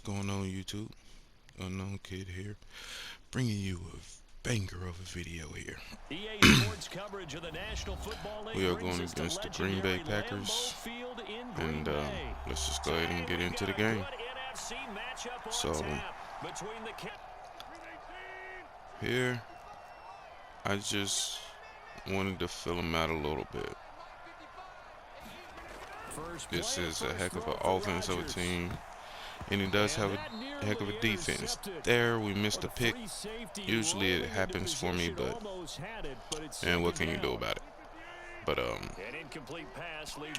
going on, YouTube? Unknown Kid here, bringing you a banger of a video here. EA Sports coverage of the National Football League We are brings going us to against the Green Bay legendary Lambeau Packers, Field in Green and Bay. let's just go ahead and get We've into got the a game. good NFC matchup on So tap between the here, I just wanted to fill them out a little bit. This is a heck of an offense of a team, and he does have a heck of a defense. There, we missed a pick. Usually it happens for me, but and what can you do about it? But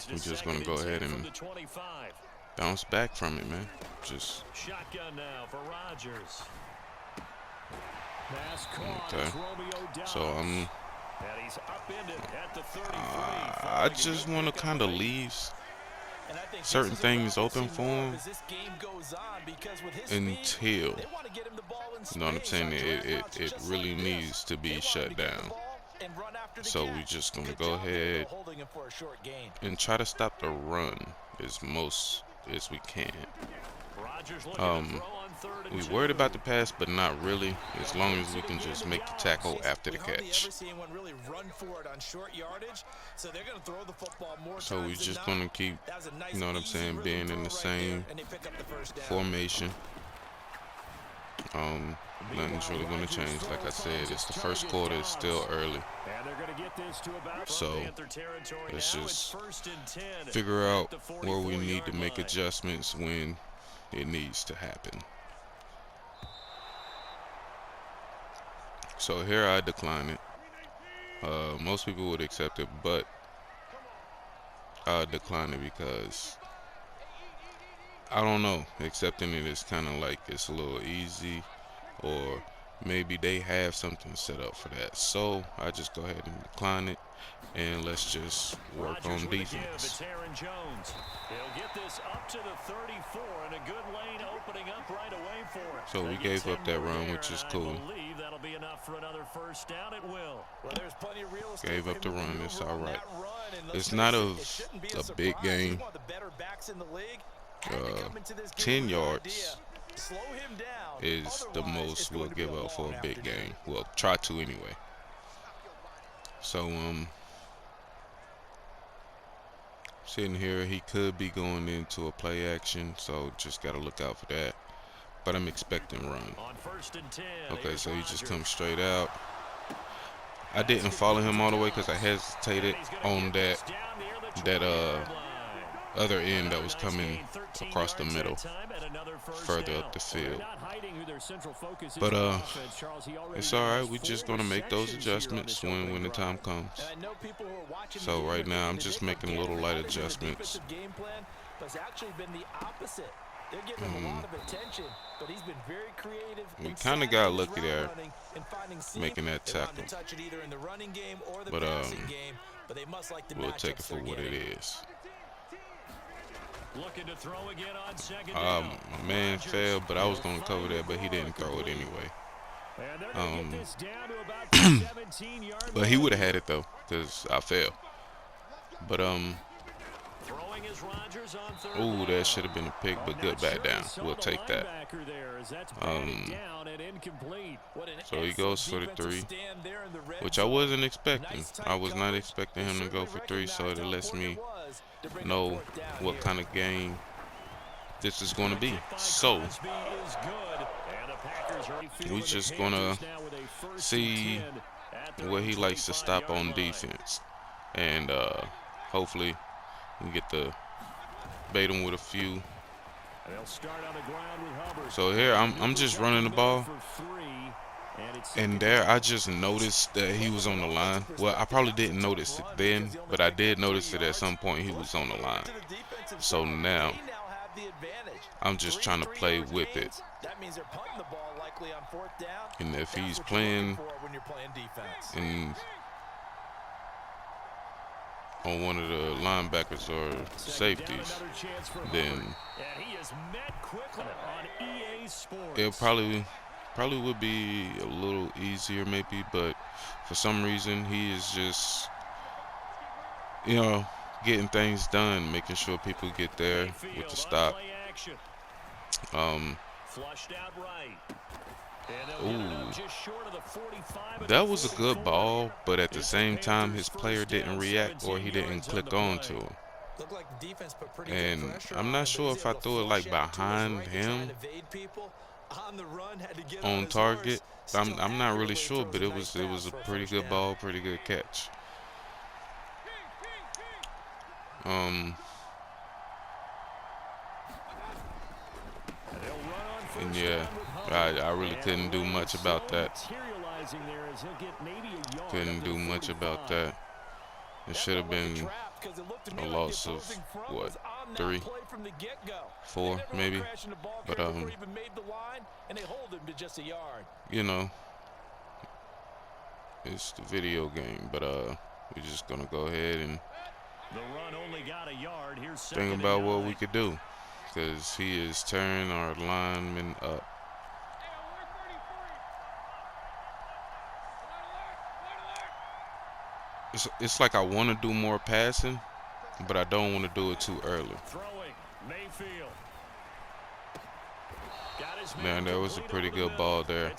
we're just gonna go ahead and bounce back from it, man. Just shotgun now for Rodgers. okay. So I just want to kind of leave certain things open for him until, you know what I'm saying, it really needs to be shut down. So we're just going to go ahead and try to stop the run as most as we can. We worried about the pass, but not really, as long as we can just make the tackle after the catch. So we're just going to keep, you know what I'm saying, being in the same formation. Nothing's really going to change. Like I said, it's the first quarter, it's still early. So let's just figure out where we need to make adjustments when it needs to happen. So here I decline it. Most people would accept it, but I decline it because I don't know. Accepting it is kind of like it's a little easy, or maybe they have something set up for that. So I just go ahead and decline it, and let's just work on defense. He'll get this up to the 34 and a good lane opening up right away for it. So we gave up that run, which is cool. That'll be enough for another first down. It will. Well, there's plenty of real estate. Gave up the run. It's all right. It's not a big game. 10 yards is the most we'll give up for a big game. Well, try to anyway. So sitting here, he could be going into a play action, so just gotta look out for that. But I'm expecting run. Okay, so he just comes straight out. I didn't follow him all the way because I hesitated on that other end that was coming across the middle, further up the field. But it's all right. We're just gonna make those adjustments when the time comes. So right now I'm just making little light adjustments. We kind of got lucky there, making that tackle. But we'll take it for what it is. My man fell, but I was going to cover that, but he didn't throw it anyway. But he would have had it though, because I fell. But ooh, that should have been a pick, but good back down. We'll take that. So he goes for the 3, which I wasn't expecting. I was not expecting him to go for 3, so it lets me know what kind of game this is going to be. So we're just gonna see where he likes to stop on defense, and hopefully we get to bait him with a few. So here I'm just running the ball, and there I just noticed that he was on the line. Well, I probably didn't notice it then, but I did notice it at some point. He was on the line. So now I'm just trying to play with it. And if he's playing on one of the linebackers or safeties, then it probably would be a little easier maybe, but for some reason he is just, you know, getting things done, making sure people get there with the stop. Flushed out right. Ooh, that was a good ball, but at the same time, his player didn't react or he didn't click on to him. Looked like the defense put pretty good And pressure I'm on not him, but sure he's if I able to threw it flush like out to his behind right to try and him evade people. On the run, had to get on on his horse. target. Still I'm not really accurately sure, throws but a it nice was pass a for a pretty first good down. ball, pretty good catch. And yeah, I really couldn't do much about that. Couldn't do much about that. It should have been a loss of what, 3, 4 maybe. But you know, it's the video game. But we're just gonna go ahead and think about what we could do, because he is tearing our linemen up. It's like I want to do more passing, but I don't want to do it too early. Man, that was a pretty good ball there.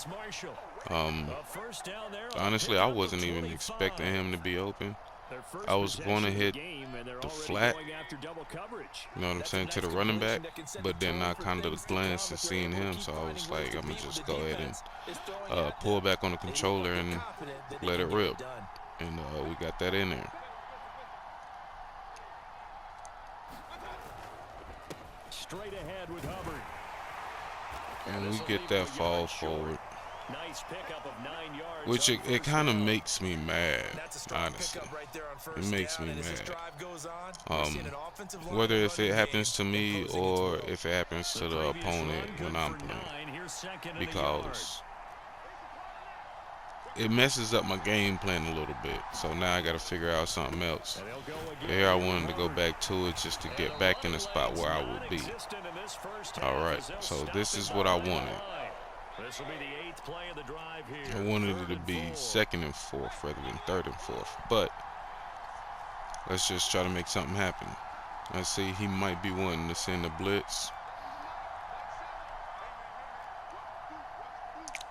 Honestly, I wasn't even expecting him to be open. I was going to hit the flat, you know what I'm saying, to the running back, but then I kind of glanced and seen him, so I was like, I'm going to just go ahead and pull back on the controller and let it rip. And we got that in there. Straight ahead with Hubbard. And we get that fall forward. Nice pickup of 9 yards. Which it kind of makes me mad, honestly. It makes me mad. Whether if it happens to me or if it happens to the opponent when I'm playing. Because it messes up my game plan a little bit. So now I got to figure out something else. Here I wanted to go back to it just to get back in the spot where I would be. Alright, so this is what I wanted. This will be the 8th play of the drive here. I wanted it to be 2nd and 4th rather than 3rd and 4th. But let's just try to make something happen. Let's see, he might be wanting to send a blitz.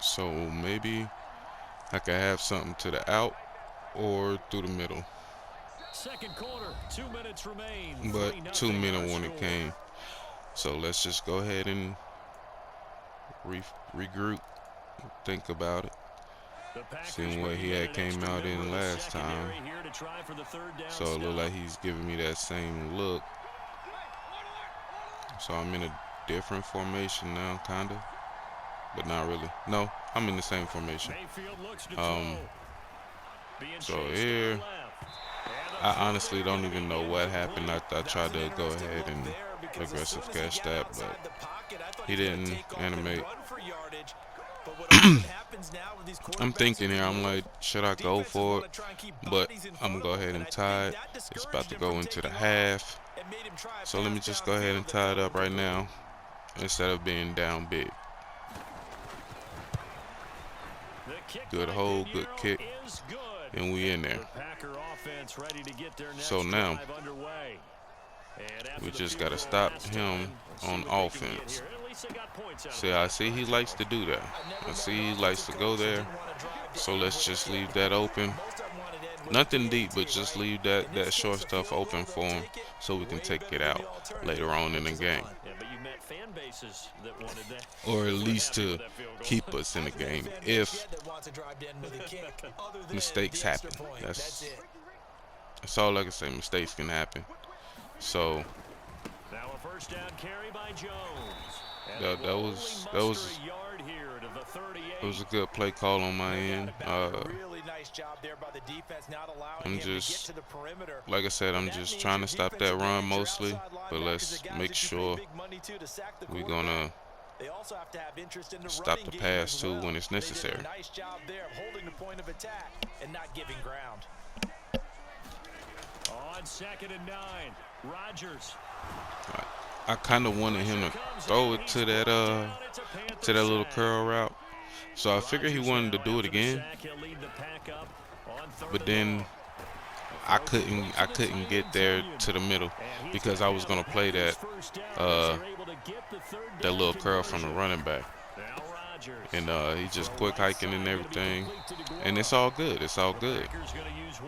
So maybe I could have something to the out or through the middle. Second quarter, 2 minutes remain. But 2 minutes when it came. So let's just go ahead and regroup, think about it. Seeing what he had came out in last time. So it looked like he's giving me that same look. So I'm in a different formation now, kinda. But not really. No, I'm in the same formation. So here, I honestly don't even know what happened. I tried to go ahead and aggressive catch that, but he didn't animate. I'm thinking here, I'm like, should I go for it? But I'm gonna go ahead and tie it. It's about to go into the half. So let me just go ahead and tie it up right now instead of being down big. Good hold, good kick, and we in there. So now we just gotta stop him on offense. See, I see he likes to do that. I see he likes to go there. So let's just leave that open. Nothing deep, but just leave that short stuff open for him so we can take it out later on in the game. Or at least to keep us in the game if mistakes happen. That's all I can say. Mistakes can happen. So now a first down carry by Jones. That was a good play call on my end. I'm just, like I said, I'm just trying to stop that run mostly, but let's make sure we're gonna stop the pass too when it's necessary. Nice job there of holding the point of attack and not giving ground. On 2nd and 9, Rodgers. I kind of wanted him to throw it to that little curl route, so I figured he wanted to do it again. But then I couldn't get there to the middle because I was gonna play that that little curl from the running back, and he just quick hiking and everything, and it's all good. It's all good.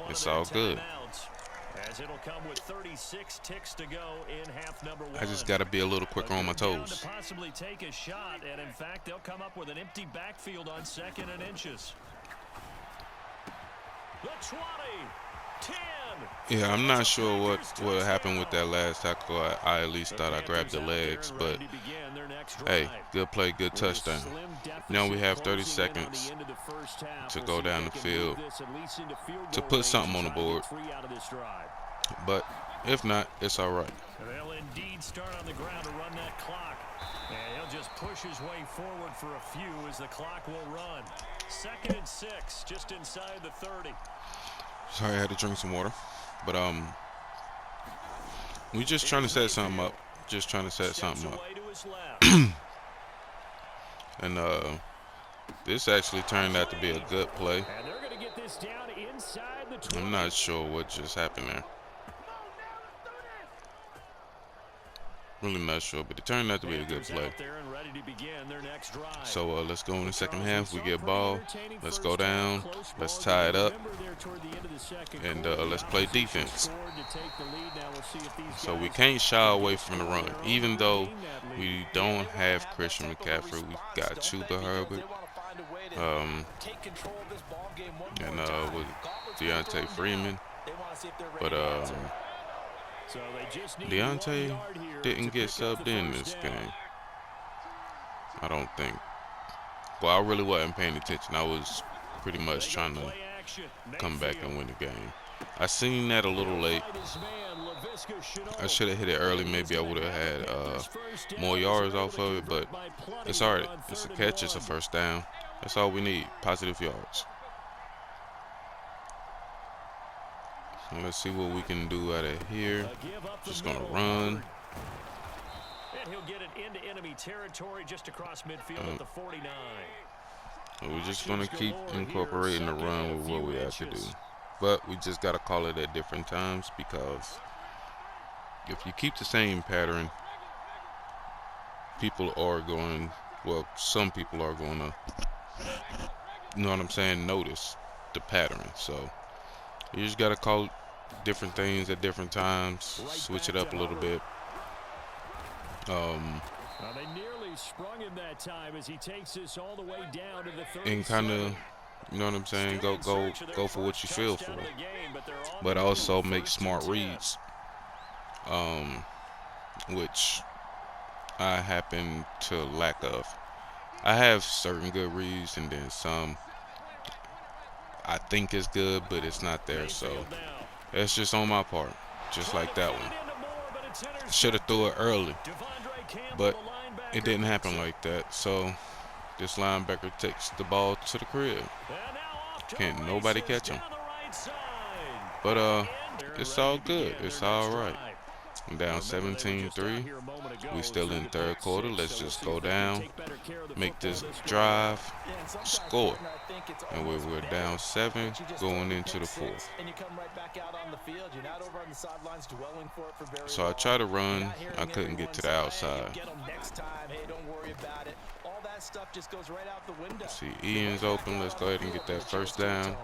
It's all good. As it'll come with 36 ticks to go in half number one. I just got to be a little quicker on my toes. To possibly take a shot, and in fact, they'll come up with an empty backfield on 2nd and inches. The 20, 10. Yeah, I'm not sure what happened with that last tackle. I at least thought I grabbed the legs, but hey, good play, good touchdown. Now we have 30 seconds to go down the field to put something on the board. But if not, it's all right. They'll indeed start on the ground to run that clock. And he'll just push his way forward for a few as the clock will run. 2nd and 6, just inside the 30. Sorry, I had to drink some water. But we just trying to set something up. Just trying to set something up. And this actually turned out to be a good play. I'm not sure what just happened there. Really not sure, but it turned out to be a good play. So let's go in the second half. We get ball. Let's go down. Let's tie it up. And let's play defense. So we can't shy away from the run. Even though we don't have Christian McCaffrey, we got Chuba Herbert. And with Deontay Freeman. But Deontay didn't get subbed in this game. I don't think. Well, I really wasn't paying attention. I was pretty much trying to come back and win the game. I seen that a little late. I should have hit it early. Maybe I would have had more yards off of it, but it's all right. It's a catch. It's a first down. That's all we need. Positive yards. So let's see what we can do out of here. Just gonna run. And he'll get it into enemy territory just across midfield at the 49. We're just gonna keep incorporating the run with what we have to do. But we just gotta call it at different times, because if you keep the same pattern, people are going, well, some people are gonna, you know what I'm saying, notice the pattern. So you just got to call different things at different times, switch it up a little bit. They nearly sprung him that time as he takes this all the way down to the 30. And kind of, you know what I'm saying, go for what you feel for. But also make smart reads, which I happen to lack of. I have certain good reads, and then some I think is good, but it's not there. So that's just on my part, just like that one. Should have threw it early, but it didn't happen like that. So this linebacker takes the ball to the crib. Can't nobody catch him. But it's all good. It's all right. I'm down 17-3. We still in third quarter. Let's just go down, make this drive, score. And we're down 7 going into the fourth. So I tried to run. I couldn't get to the outside. See, Ian's open. Let's go ahead and get that first down.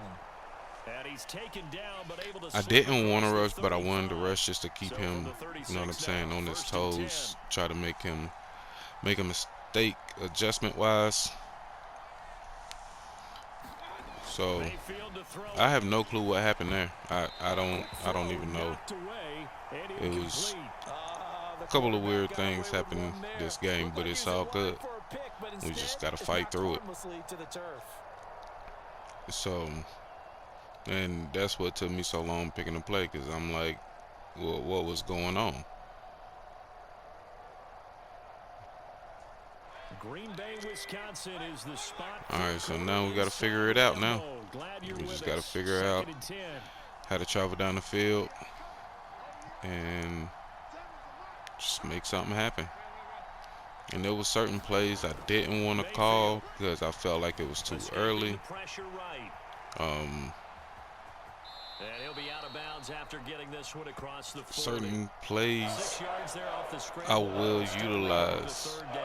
I didn't want to rush, but I wanted to rush just to keep him, you know what I'm saying, on his toes. Try to make a mistake adjustment-wise. So I have no clue what happened there. I don't even know. It was a couple of weird things happened this game, but it's all good. We just gotta fight through it. So, and that's what took me so long picking the play, because I'm like, well, what was going on? Green Bay, Wisconsin is the spot. All right, so now we got to figure it out now. We just got to figure out how to travel down the field and just make something happen. And there was certain plays I didn't want to call because I felt like it was too early. And he'll be out of bounds after getting this one across the 40. Certain plays 6 yards there off the I scramble. will It's gonna bring home the utilize third down.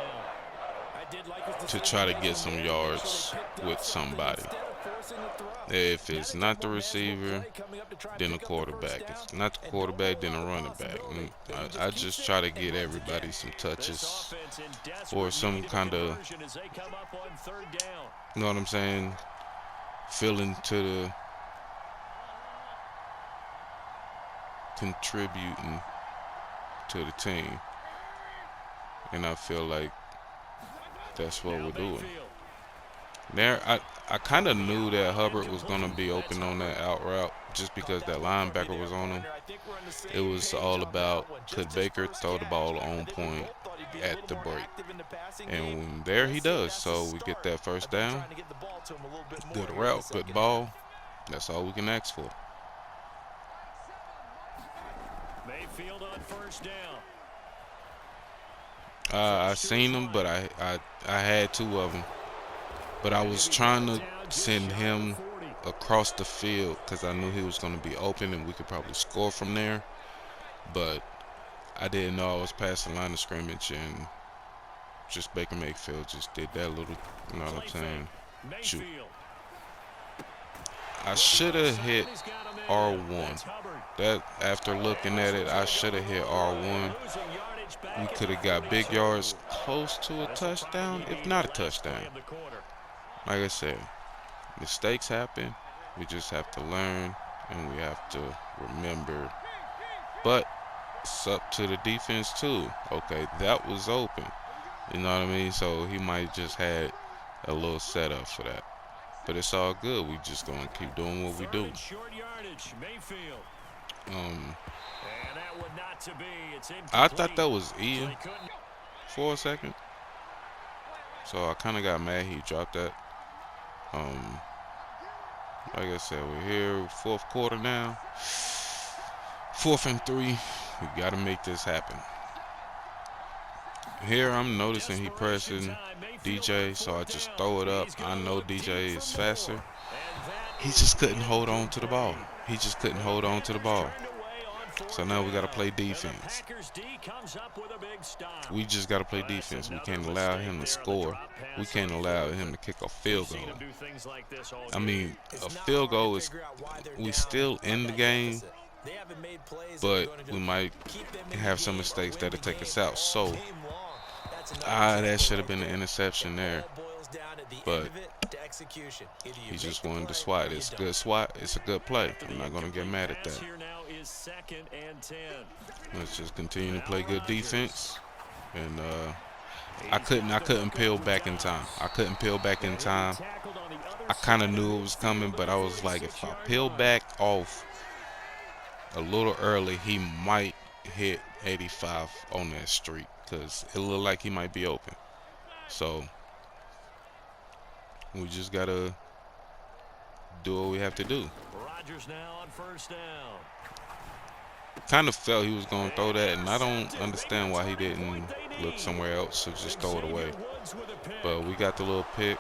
I did like his to decision try to making get some there, yards making sure they picked with up something somebody. instead of forcing the throw. If it's Now not they the got one manageable receiver, play coming up to try and then a pick up the first quarterback. down, If it's not the and don't quarterback, rule then a out the running back. possibility that he I keeps just it try to and get runs everybody again. some This touches offense in or desperate some need of kind of, conversion as they come up on third down. you know what I'm saying, feeling to the contributing to the team. And I feel like that's what we're doing. There, I kind of knew that Hubbard was going to be open on that out route just because that linebacker was on him. It was all about, could Baker throw the ball on point at the break? And there he does. So we get that first down. Good route, good ball. That's all we can ask for. Mayfield on first down. I seen him, but I had two of them. But I was trying to send him across the field because I knew he was going to be open and we could probably score from there. But I didn't know I was past the line of scrimmage, and just Baker Mayfield just did that little, you know what I'm saying, shoot. I should have hit R1. That, after looking at it, I should have hit R1. We could have got big yards close to a touchdown, if not a touchdown. Like I said, mistakes happen. We just have to learn, and we have to remember. But it's up to the defense too. Okay, that was open. You know what I mean? So he might just had a little setup for that. But it's all good. We just gonna keep doing what we do. I thought that was Ian for a second. So I kind of got mad he dropped that. Like I said, we're here, fourth quarter now. 4th and 3. We got to make this happen. Here I'm noticing he pressing DJ, so I just throw it up. I know DJ is faster. He just couldn't hold on to the ball. So now we got to play defense. We just got to play defense. We can't allow him to score. We can't allow him to kick a field goal. I mean, a field goal is, we still in the game, but we might have some mistakes that'll take us out. So, that should have been an interception there. But he just wanted to swat. It's a good swat. It's a good play. I'm not going to get mad at that. Let's just continue to play good defense. And I couldn't peel back in time. I kind of knew it was coming, but I was like, if I peel back off a little early, he might hit 85 on that streak because it looked like he might be open. So we just gotta do what we have to do. Rodgers now on first down. Kind of felt he was gonna throw that, and I don't understand why he didn't look somewhere else to just throw it away. But we got the little pick,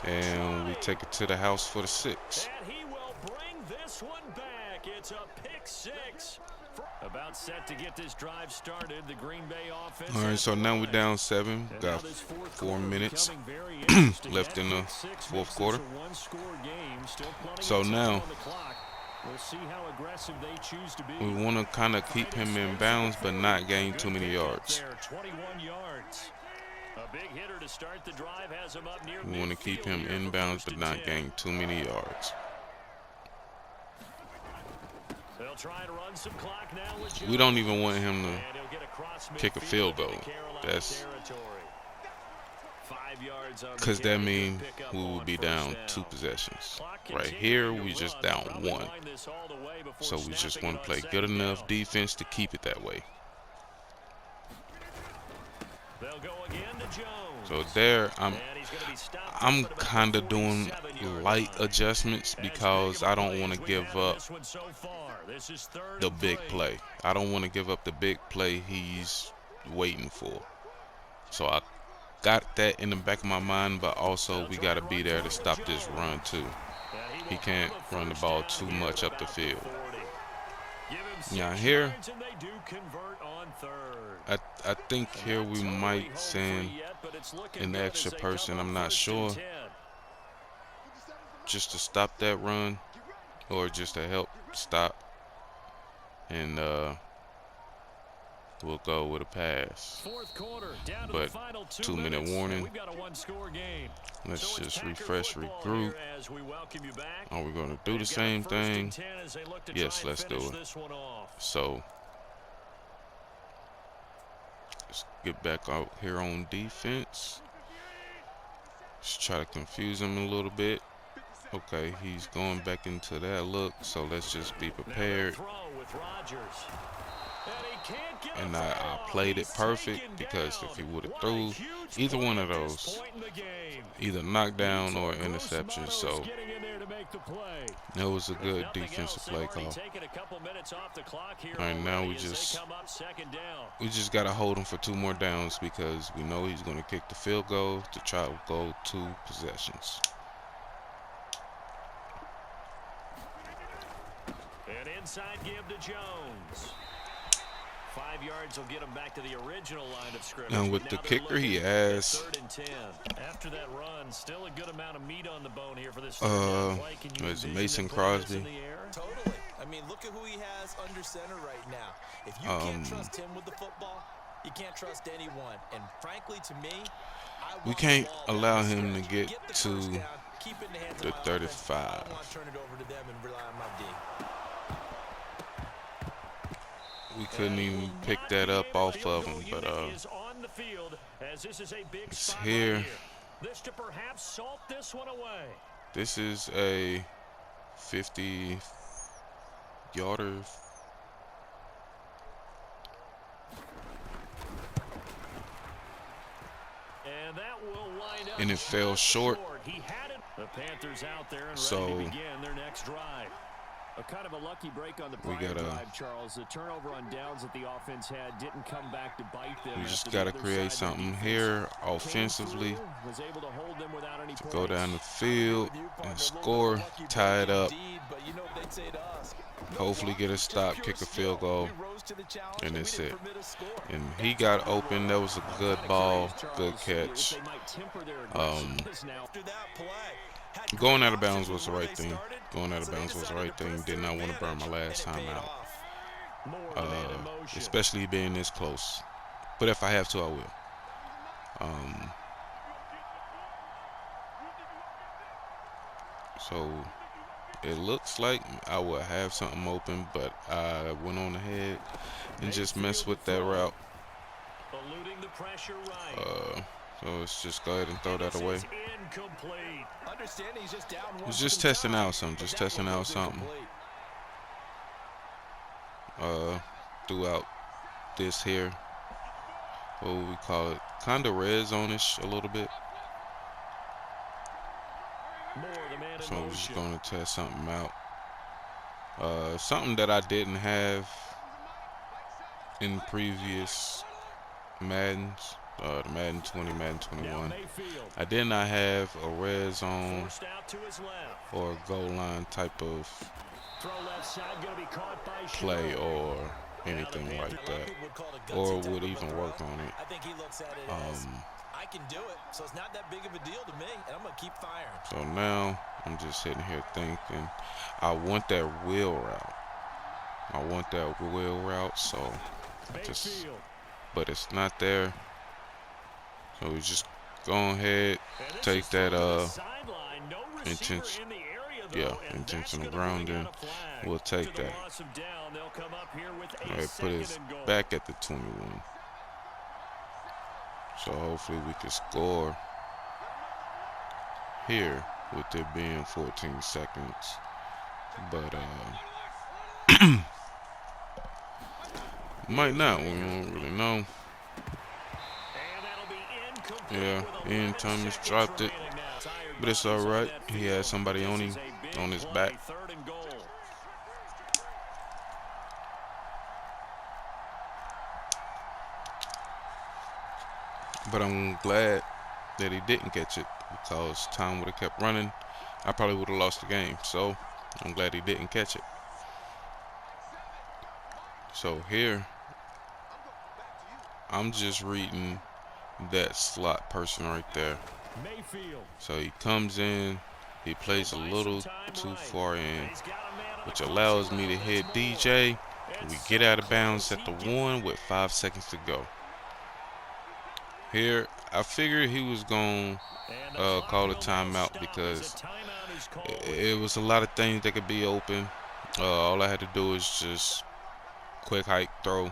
and we take it to the house for the 6. And he will bring this one back. It's a pick 6. About set to get this drive started. The Green Bay offense. All right, so now we're down 7. Got 4 minutes left in the fourth quarter. So now we want to kind of keep him in bounds, but not gain too many yards. We want to keep him in bounds, but not gain too many yards. We don't even want him to kick a field goal. That's because that means we will be down 2 possessions. Right here, we just down 1. So we just want to play good enough defense to keep it that way. So there, I'm kind of doing light adjustments because I don't want to give up the big play. I don't want to give up the big play he's waiting for. So I got that in the back of my mind, but also we got to be there to stop this run too. He can't run the ball too much up the field. Give him 6 Now here, yards and they do convert on third. I think here we might send an extra person. I'm not sure, just to stop that run or just to help stop. And we'll go with a pass. But 2-minute warning. Let's just refresh, regroup. Are we going to do the same thing? Yes, let's do it. So let's get back out here on defense. Let's try to confuse him a little bit. Okay, he's going back into that look, so let's just be prepared. And I played it perfect, because if he would have threw either one of those, either knockdown or interception, so that was a good defensive play call. All right, now we just got to hold him for 2 more downs, because we know he's going to kick the field goal to try to go 2 possessions. An inside give to Jones. 5 yards will get him back to the original line of scrimmage. And with the kicker, he has after that run, still a good amount of meat on the bone here for this. Is it Mason Crosby? Totally. I mean, look at who he has under center right now. If you can't trust him with the football, you can't trust anyone. And frankly, to me, we can't allow him to get to the 35. I want to turn it over to them and rely on my D. We couldn't even pick that up off of him, but it's here. This is a 50-yarder. And it fell short. The Panthers out there and so ready to begin their next drive. A kind of a lucky break on the prior drive, Charles. The turnover on downs that the offense had didn't come back to bite them. We just got to create something here offensively to go down the field and score, tie it up, hopefully get a stop, kick a field goal, and that's it. And he got open. That was a good ball, good catch. Going out of bounds was the right thing. Going out of bounds was the right thing. Did not want to burn my last time out. Especially being this close. But if I have to, I will. So it looks like I will have something open, but I went on ahead and just messed with that route. So let's just go ahead and throw that away. It's just testing out something. Throughout this here, what would we call it? Kind of red zone-ish a little bit. So we're just going to test something out. Something that I didn't have in previous Maddens. The Madden 20, Madden 21. I did not have a red zone or a goal line type of play or anything like that, or would even work on it. I can do it, so it's not that big of a deal to me, and I'm gonna keep firing. So now I'm just sitting here thinking, I want that wheel route. So but it's not there. So we just go ahead, take that intentional grounding. We'll take that. All right, put it back at the 21. So hopefully we can score here with it being 14 seconds. But might not. We don't really know. Yeah, Ian Thomas dropped it, but it's all right. He had somebody on him, on his back. But I'm glad that he didn't catch it, because time would have kept running I probably would have lost the game. So I'm glad he didn't catch it. So here, I'm just reading that slot person right there. Mayfield. So he comes in, he plays a little too far in, which allows me to hit DJ. We get out of bounds at the 1 with 5 seconds to go. Here, I figured he was going to call a timeout because it was a lot of things that could be open. All I had to do is just quick hike, throw,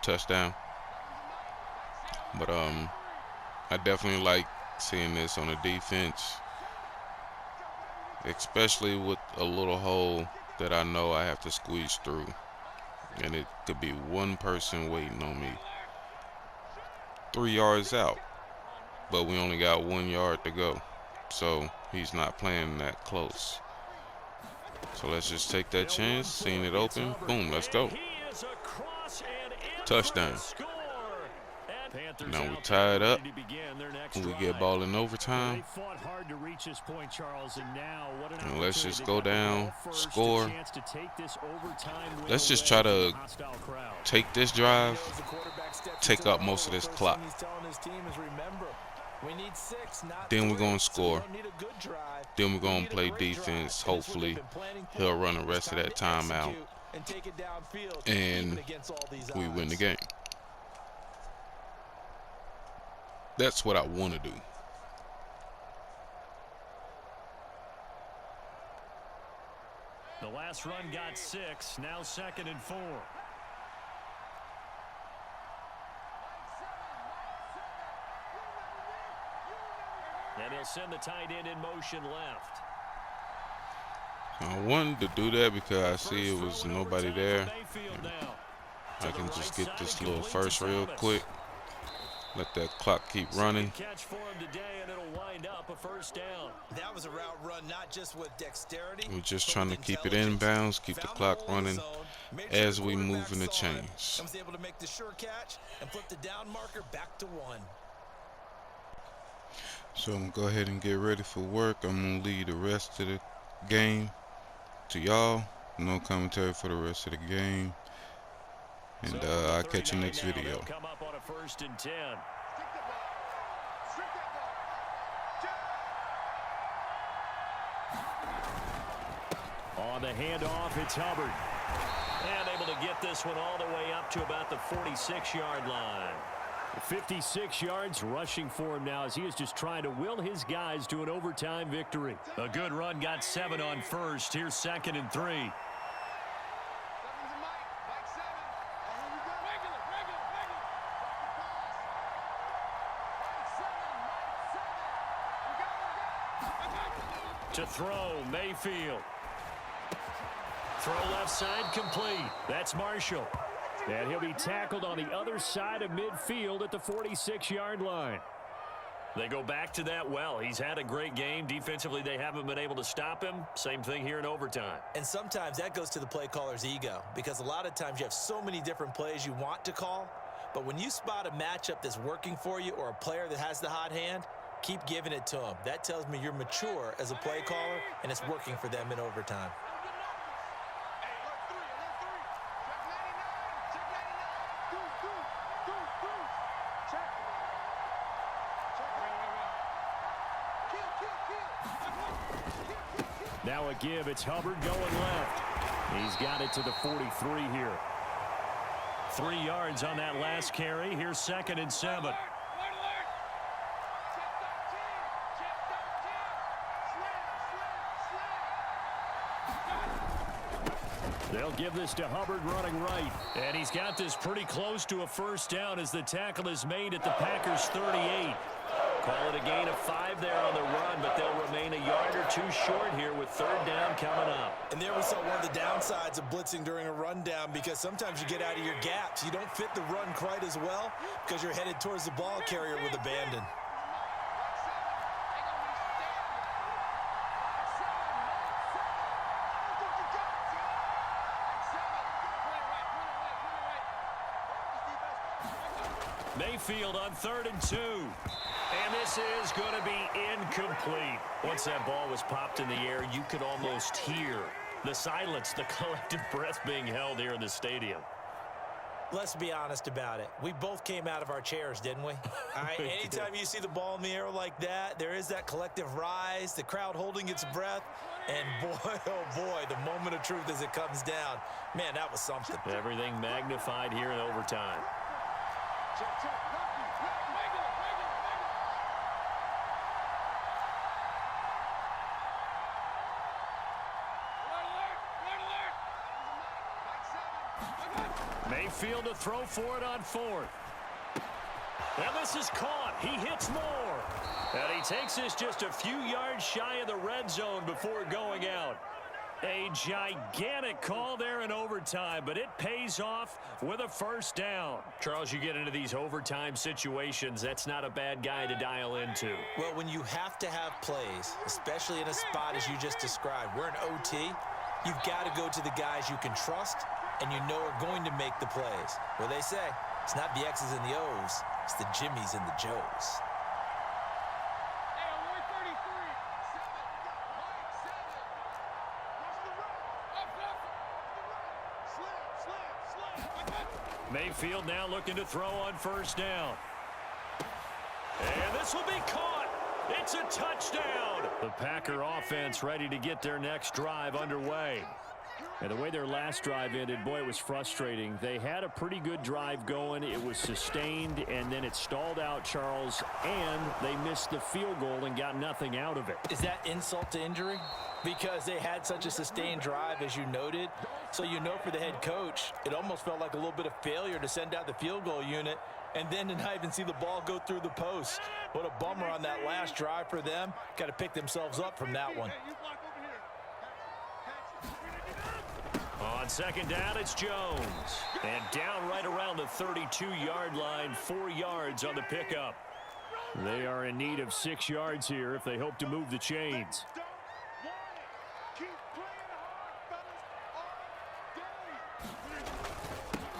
touchdown. But I definitely like seeing this on the defense, especially with a little hole that I know I have to squeeze through. And it could be one person waiting on me 3 yards out, but we only got 1 yard to go, so he's not playing that close. So let's just take that chance, seeing it open, boom, let's go. Touchdown. Now we tie it up. We get ball in overtime. And let's just go down, score. Let's just try to take this drive, take up most of this clock. Then we're going to score. Then we're going to play defense. Hopefully, he'll run the rest of that time out. And we win the game. That's what I want to do. The last run got 6, now 2nd and 4. And he'll send the tight end in motion left. I wanted to do that because I see it was nobody there. I can just get this little first real quick. Let that clock keep running. That was a route run, not just with dexterity. We're just trying to keep it in bounds, keep the clock running as we move in the chains. Was able to make the sure catch and flip the down marker back to 1. So I'm gonna go ahead and get ready for work. I'm gonna leave the rest of the game to y'all. No commentary for the rest of the game. And I'll catch you next video. Come up on a 1st and 10. On the handoff, it's Hubbard. And able to get this one all the way up to about the 46-yard line. 56 yards rushing for him now as he is just trying to will his guys to an overtime victory. A good run, got 7 on 1st. Here's 2nd and 3. To throw, Mayfield. Throw left side, complete. That's Marshall. And he'll be tackled on the other side of midfield at the 46-yard line. They go back to that well. He's had a great game. Defensively, they haven't been able to stop him. Same thing here in overtime. And sometimes that goes to the play caller's ego, because a lot of times you have so many different plays you want to call, but when you spot a matchup that's working for you or a player that has the hot hand, keep giving it to him. That tells me you're mature as a play caller, and it's working for them in overtime. Now a give. It's Hubbard going left. He's got it to the 43 here. 3 yards on that last carry. Here's 2nd and 7. They'll give this to Hubbard running right. And he's got this pretty close to a 1st down as the tackle is made at the Packers' 38. Call it a gain of 5 there on the run, but they'll remain a yard or 2 short here with 3rd down coming up. And there we saw one of the downsides of blitzing during a rundown, because sometimes you get out of your gaps. You don't fit the run quite as well because you're headed towards the ball carrier with abandon. Mayfield on 3rd and 2. And this is going to be incomplete. Once that ball was popped in the air, you could almost hear the silence, the collective breath being held here in the stadium. Let's be honest about it. We both came out of our chairs, didn't we? All right, anytime you see the ball in the air like that, there is that collective rise, the crowd holding its breath, and boy, oh boy, the moment of truth as it comes down. Man, that was something. Everything magnified here in overtime. Mayfield to throw for it on fourth. And this is caught. He hits more. And he takes this just a few yards shy of the red zone before going out. A gigantic call there in overtime, but it pays off with a first down. Charles, you get into these overtime situations, that's not a bad guy to dial into. Well, when you have to have plays, especially in a spot as you just described, we're in OT, you've got to go to the guys you can trust and you know are going to make the plays. Well, they say, it's not the X's and the O's, it's the Jimmies and the Joes. Mayfield now looking to throw on first down. And this will be caught. It's a touchdown. The Packer offense ready to get their next drive underway. And the way their last drive ended, boy, it was frustrating. They had a pretty good drive going. It was sustained, and then it stalled out, Charles, and they missed the field goal and got nothing out of it. Is that insult to injury? Because they had such a sustained drive, as you noted. So you know for the head coach, it almost felt like a little bit of failure to send out the field goal unit and then to not even see the ball go through the post. What a bummer on that last drive for them. Got to pick themselves up from that one. On second down, it's Jones. And down right around the 32-yard line, 4 yards on the pickup. They are in need of 6 yards here if they hope to move the chains.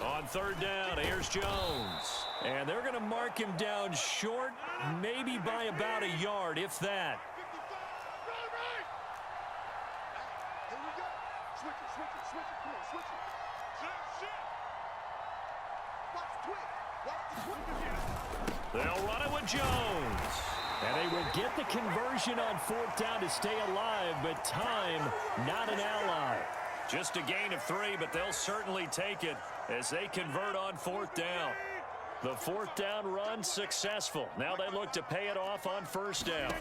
On third down, here's Jones. And they're going to mark him down short, maybe by about a yard, if that. They'll run it with Jones. And they will get the conversion on fourth down to stay alive, but time not an ally. Just a gain of 3, but they'll certainly take it as they convert on fourth down. The fourth down run successful. Now they look to pay it off on first down.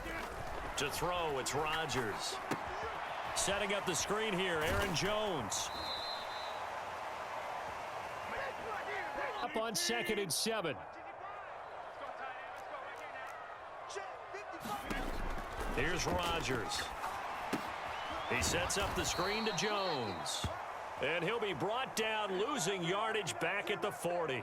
To throw, it's Rodgers. Setting up the screen here, Aaron Jones. Up on 2nd and 7. Here's Rodgers. He sets up the screen to Jones. And he'll be brought down, losing yardage back at the 40.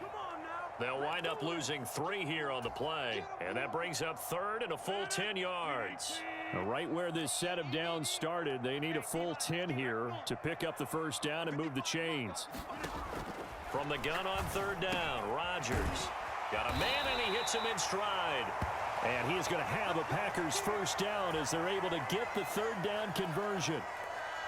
They'll wind up losing 3 here on the play. And that brings up third and a full 10 yards. Right where this set of downs started, they need a full 10 here to pick up the first down and move the chains. From the gun on third down, Rodgers. Got a man and he hits him in stride. And he is going to have a Packers first down as they're able to get the third down conversion.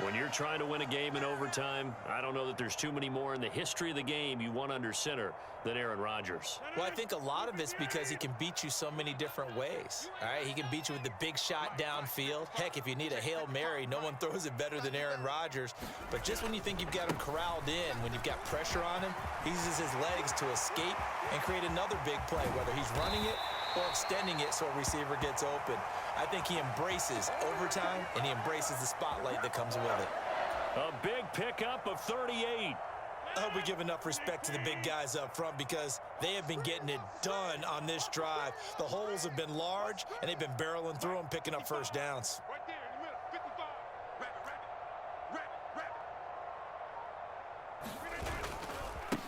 When you're trying to win a game in overtime, I don't know that there's too many more in the history of the game you want under center than Aaron Rodgers. Well, I think a lot of it's because he can beat you so many different ways. All right, he can beat you with the big shot downfield. Heck, if you need a Hail Mary, no one throws it better than Aaron Rodgers. But just when you think you've got him corralled in, when you've got pressure on him, he uses his legs to escape and create another big play, whether he's running it or extending it so a receiver gets open. I think he embraces overtime, and he embraces the spotlight that comes with it. A big pickup of 38. I hope we give enough respect to the big guys up front because they have been getting it done on this drive. The holes have been large, and they've been barreling through them, picking up first downs. Right there in the middle,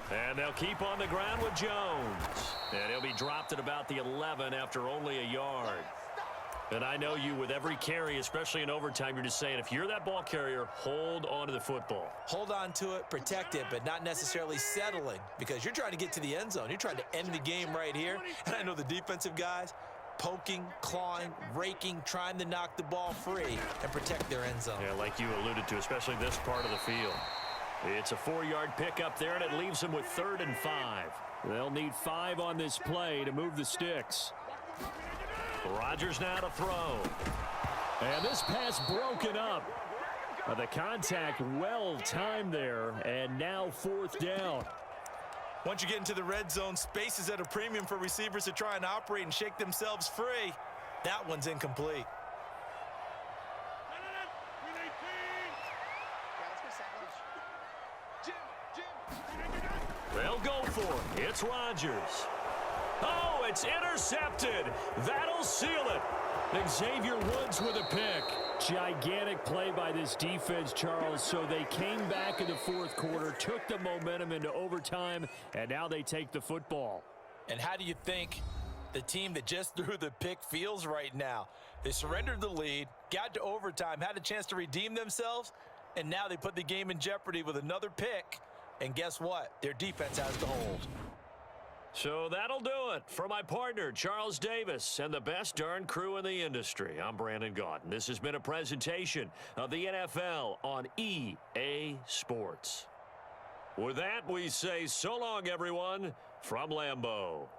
55. And they'll keep on the ground with Jones. And he'll be dropped at about the 11 after only a yard. And I know you, with every carry, especially in overtime, you're just saying, if you're that ball carrier, hold on to the football. Hold on to it, protect it, but not necessarily settling because you're trying to get to the end zone. You're trying to end the game right here. And I know the defensive guys, poking, clawing, raking, trying to knock the ball free and protect their end zone. Yeah, like you alluded to, especially this part of the field. It's a 4-yard pickup there, and it leaves them with 3rd and 5. They'll need 5 on this play to move the sticks. Rodgers now to throw. And this pass broken up. The contact well timed there, and now 4th down. Once you get into the red zone, space is at a premium for receivers to try and operate and shake themselves free. That one's incomplete. They'll go for it. It's Rodgers. Oh, it's intercepted. That'll seal it. Xavier Woods with a pick. Gigantic play by this defense, Charles. So they came back in the 4th quarter, took the momentum into overtime, and now they take the football. And how do you think the team that just threw the pick feels right now? They surrendered the lead, got to overtime, had a chance to redeem themselves, and now they put the game in jeopardy with another pick. And guess what? Their defense has to hold. So that'll do it for my partner, Charles Davis, and the best darn crew in the industry. I'm Brandon Gaudin. This has been a presentation of the NFL on EA Sports. With that, we say so long, everyone, from Lambeau.